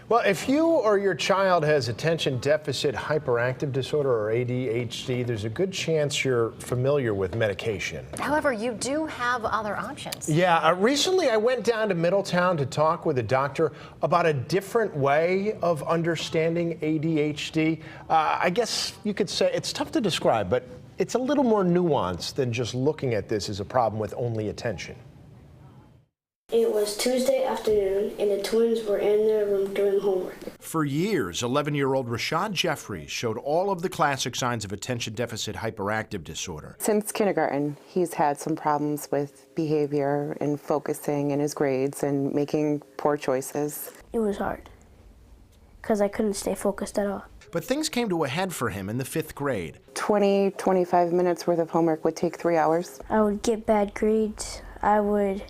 Well, if you or your child has attention deficit hyperactive disorder or ADHD, there's a good chance you're familiar with medication. However, you do have other options. Yeah, recently I went down to Middletown to talk with a doctor about a different way of understanding ADHD. I guess you could say it's tough to describe, but it's a little more nuanced than just looking at this as a problem with only attention. It was Tuesday afternoon, and the twins were in their room doing homework. For years, 11-year-old Rashad Jeffries showed all of the classic signs of attention deficit hyperactive disorder. Since kindergarten, he's had some problems with behavior and focusing in his grades and making poor choices. It was hard, because I couldn't stay focused at all. But things came to a head for him in the 5th grade. 25 minutes worth of homework would take 3 hours. I would get bad grades. I would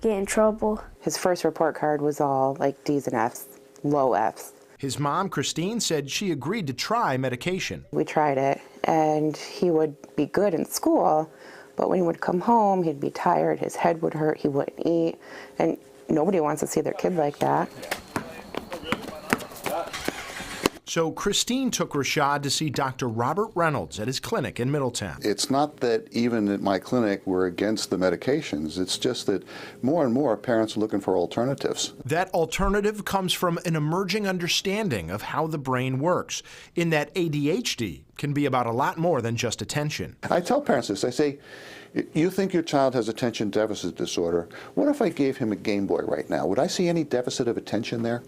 get in trouble. His first report card was all like D's and F's, low F's. His mom, Christine, said she agreed to try medication. We tried it, and he would be good in school, but when he would come home, he'd be tired, his head would hurt, he wouldn't eat, and nobody wants to see their kid like that. So Christine took Rashad to see Dr. Robert Reynolds at his clinic in Middletown. It's not that even at my clinic we're against the medications. It's just that more and more parents are looking for alternatives. That alternative comes from an emerging understanding of how the brain works, in that ADHD can be about a lot more than just attention. I tell parents this. I say, you think your child has attention deficit disorder. What if I gave him a Game Boy right now? Would I see any deficit of attention there?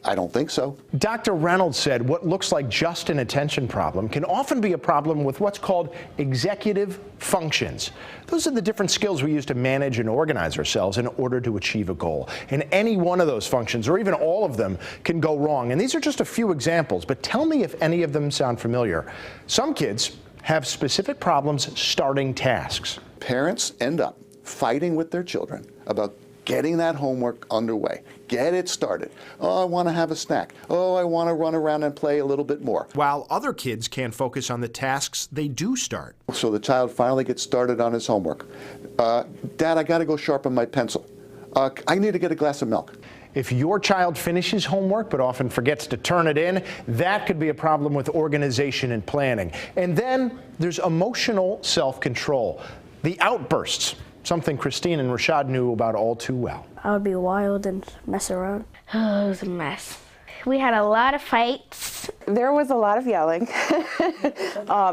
I don't think so. Dr. Reynolds said what looks like just an attention problem can often be a problem with what's called executive functions. Those are the different skills we use to manage and organize ourselves in order to achieve a goal. And any one of those functions, or even all of them, can go wrong. And these are just a few examples, but tell me if any of them sound familiar. Some kids have specific problems starting tasks. Parents end up fighting with their children about getting that homework underway. Get it started. Oh, I want to have a snack. Oh, I want to run around and play a little bit more. While other kids can't focus on the tasks they do start. So the child finally gets started on his homework. Dad, I got to go sharpen my pencil. I need to get a glass of milk. If your child finishes homework but often forgets to turn it in, that could be a problem with organization and planning. And then there's emotional self-control. The outbursts. Something Christine and Rashad knew about all too well. I would be wild and mess around. Oh, it was a mess. We had a lot of fights. There was a lot of yelling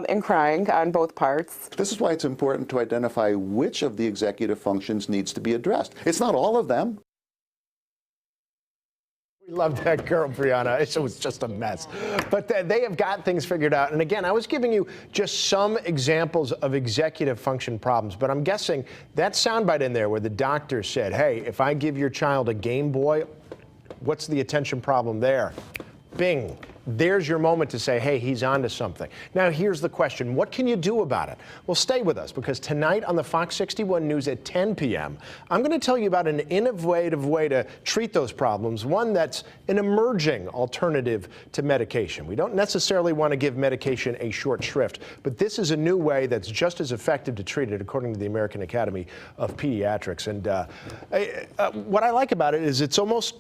and crying on both parts. This is why it's important to identify which of the executive functions needs to be addressed. It's not all of them. We love that girl, Brianna. It was just a mess. But they have got things figured out. And again, I was giving you just some examples of executive function problems, but I'm guessing that soundbite in there where the doctor said, hey, if I give your child a Game Boy, what's the attention problem there? Bing. There's your moment to say, hey, he's onto something. Now, here's the question. What can you do about it? Well, stay with us, because tonight on the Fox 61 News at 10 p.m., I'm going to tell you about an innovative way to treat those problems, one that's an emerging alternative to medication. We don't necessarily want to give medication a short shrift, but this is a new way that's just as effective to treat it, according to the American Academy of Pediatrics. And what I like about it is it's almost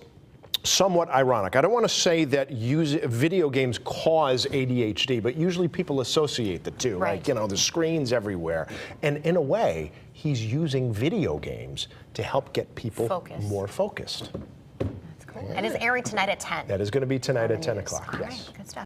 somewhat ironic. I don't want to say that video games cause ADHD, but usually people associate the two. Right. Like, you know, the screens everywhere. And in a way, he's using video games to help get people more focused. That's cool. And it's airing tonight at 10. That is going to be tonight at 10 o'clock. All yes. right, good stuff.